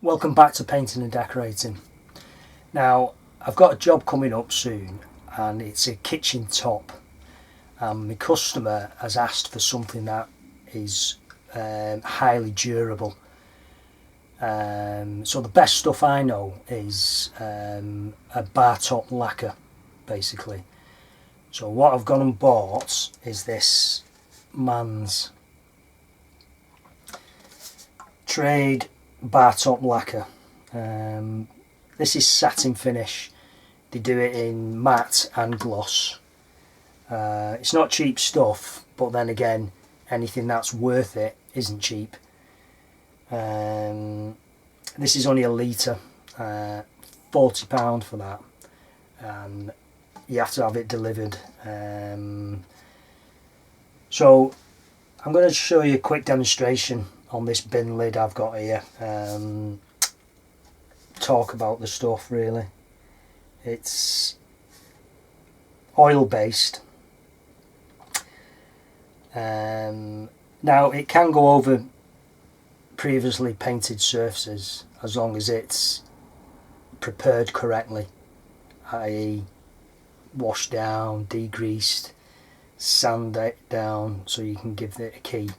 Welcome back to painting and decorating. Now I've got a job coming up soon and it's a kitchen top. My customer has asked for something that is highly durable. So the best stuff I know is a bartop lacquer basically. So what I've gone and bought is this Man's Trade bartop lacquer. This is satin finish. They do it in matte and gloss. It's not cheap stuff, but then again, anything that's worth it isn't cheap. This is only a litre, £40 for that, and you have to have it delivered. So I'm going to show you a quick demonstration on this bin lid I've got here. Talk about the stuff really. It's oil based. Now it can go over previously painted surfaces as long as it's prepared correctly, i.e. washed down, degreased, sand it down so you can give it a key.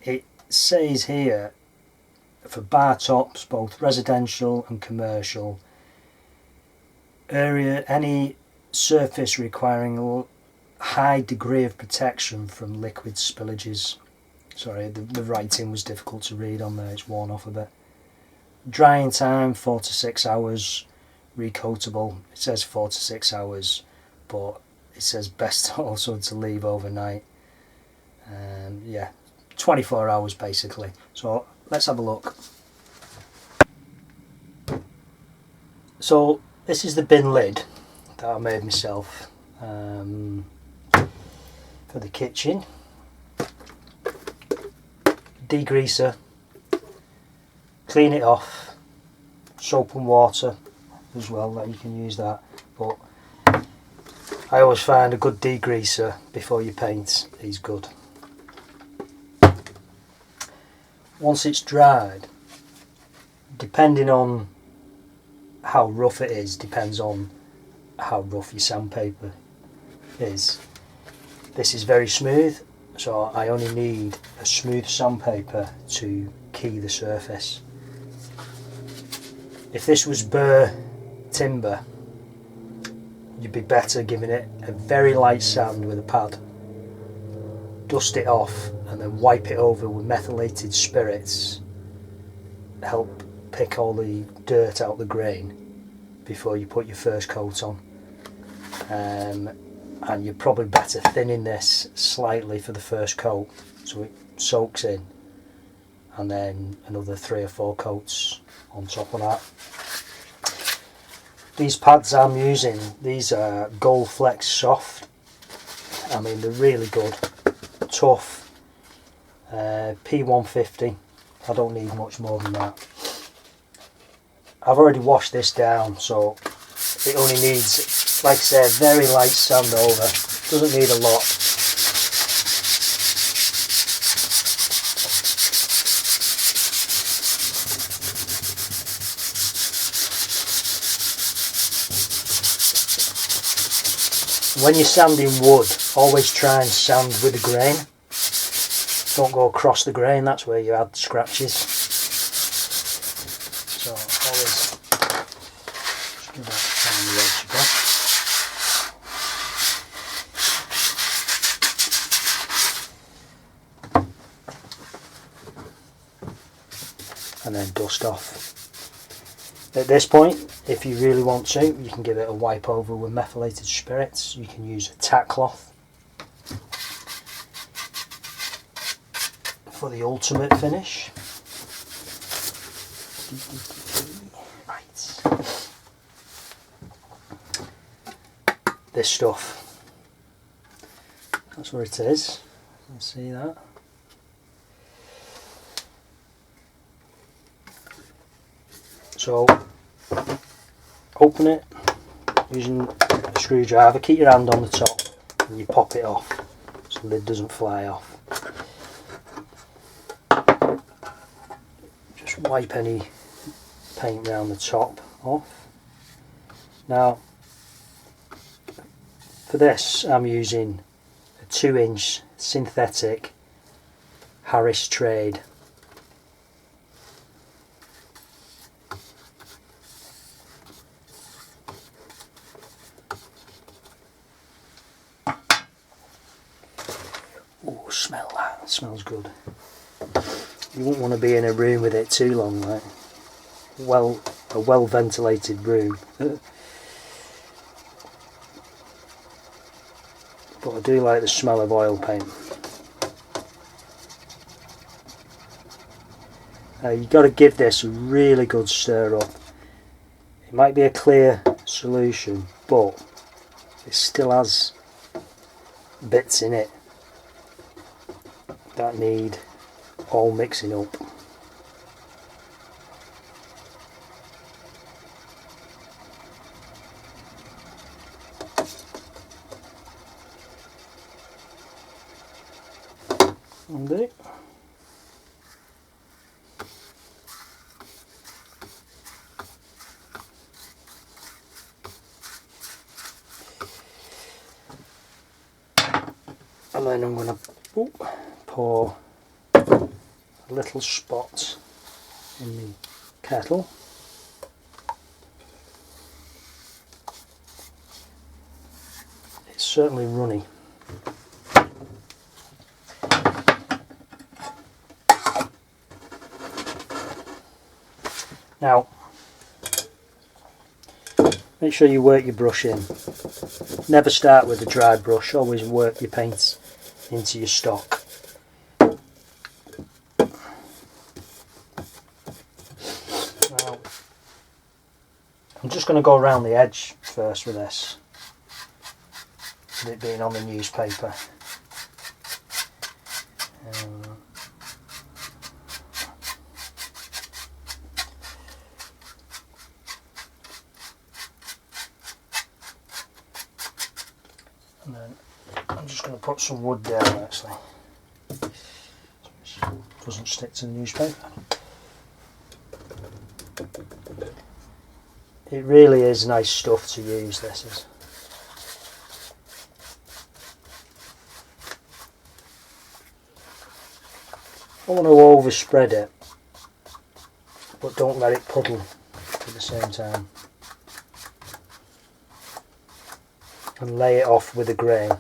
It says here for bar tops, both residential and commercial, any surface requiring a high degree of protection from liquid spillages. Sorry, the writing was difficult to read on there, it's worn off a bit. Drying time 4 to 6 hours, recoatable, it says 4 to 6 hours, but it says best also to leave overnight. Yeah, 24 hours basically. So let's have a look. So this is the bin lid that I made myself for the kitchen. Degreaser, clean it off, soap and water as well, that you can use that, but I always find a good degreaser before you paint is good. Once it's dried, depending on how rough it is, depends on how rough your sandpaper is. This is very smooth, so I only need a smooth sandpaper to key the surface. If this was burr timber, you'd be better giving it a very light sand with a pad, dust it off and then wipe it over with methylated spirits, help pick all the dirt out the grain before you put your first coat on. And you're probably better thinning this slightly for the first coat so it soaks in, and then another 3 or 4 coats on top of that. These pads I'm using, these are Gold Flex Soft. I mean, they're really good, tough, P150. I don't need much more than that. I've already washed this down, so it only needs, like I say, a very light sand over. Doesn't need a lot. When you're sanding wood, always try and sand with the grain. Don't go across the grain, that's where you add scratches. So always just give that on the edge again. And then dust off. At this point, if you really want to, you can give it a wipe over with methylated spirits. You can use a tack cloth for the ultimate finish. Right. This stuff, that's where it is. You can see that. So open it using a screwdriver, keep your hand on the top and you pop it off so the lid doesn't fly off. wipe any paint around the top off. Now for this I'm using a 2-inch synthetic Harris Trade. Oh, smell that, it smells good. You wouldn't want to be in a room with it too long, like a well ventilated room. But I do like the smell of oil paint. You've got to give this a really good stir up. It might be a clear solution, but it still has bits in it that need all mixing up. Undo. And then I'm going to pour a little spot in the kettle. It's certainly runny. Now, make sure you work your brush in. Never start with a dry brush, always work your paints into your stock. Now, I'm just going to go around the edge first with this, with it being on the newspaper. And then I'm just going to put some wood down actually, so it doesn't stick to the newspaper. It really is nice stuff to use, this is. I don't want to overspread it, but don't let it puddle at the same time. And lay it off with a grain.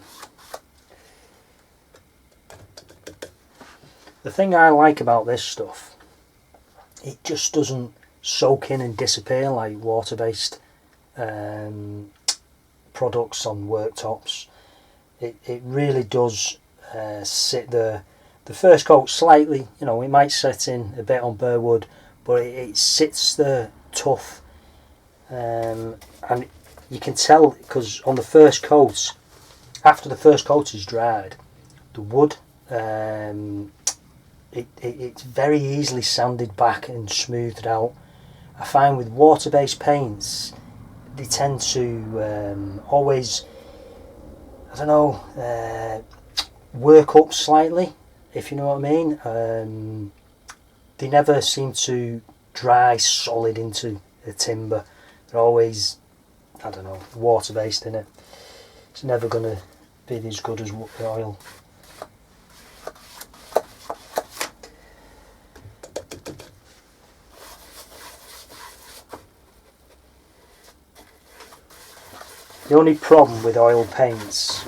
The thing I like about this stuff, it just doesn't soak in and disappear like water-based products on worktops. It really does sit there. The first coat slightly, you know, it might set in a bit on bare wood, but it sits there tough, and you can tell because on the first coat, after the first coat is dried, the wood, it's very easily sanded back and smoothed out. I find with water-based paints, they tend to always, I don't know, work up slightly, if you know what I mean. They never seem to dry solid into the timber. They're always, I don't know, water based in it. It's never going to be as good as oil. The only problem with oil paints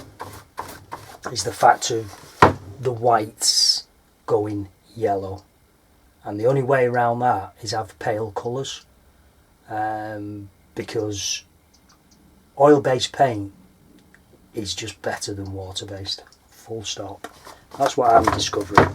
is the fact of the whites going yellow, and the only way around that is have pale colours, because oil-based paint is just better than water-based, full stop. That's what I'm discovering.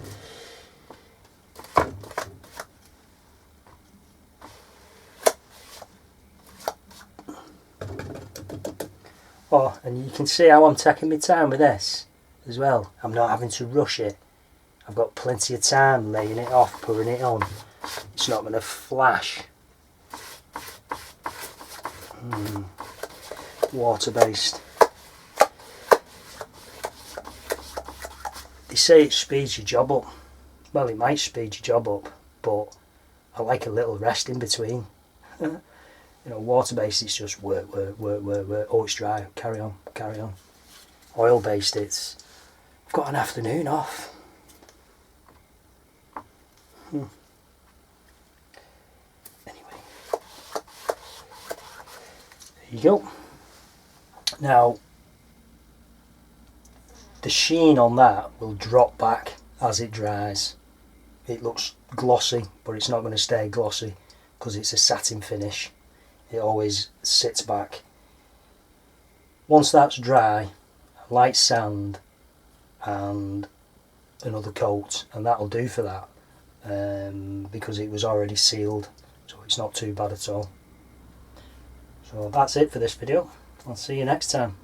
Oh, and you can see how I'm taking my time with this as well. I'm not having to rush it. I've got plenty of time laying it off, pouring it on. It's not going to flash. Water-based. They say it speeds your job up. Well, it might speed your job up, but I like a little rest in between. You know, water-based it's just work, work, work, work, work. Oh, it's dry, carry on, carry on. Oil-based it's, I've got an afternoon off. Anyway, there you go. Now, the sheen on that will drop back as it dries. It looks glossy, but it's not going to stay glossy because it's a satin finish. It always sits back. Once that's dry, a light sand and another coat, and that'll do for that, because it was already sealed, so it's not too bad at all. So that's it for this video. I'll see you next time.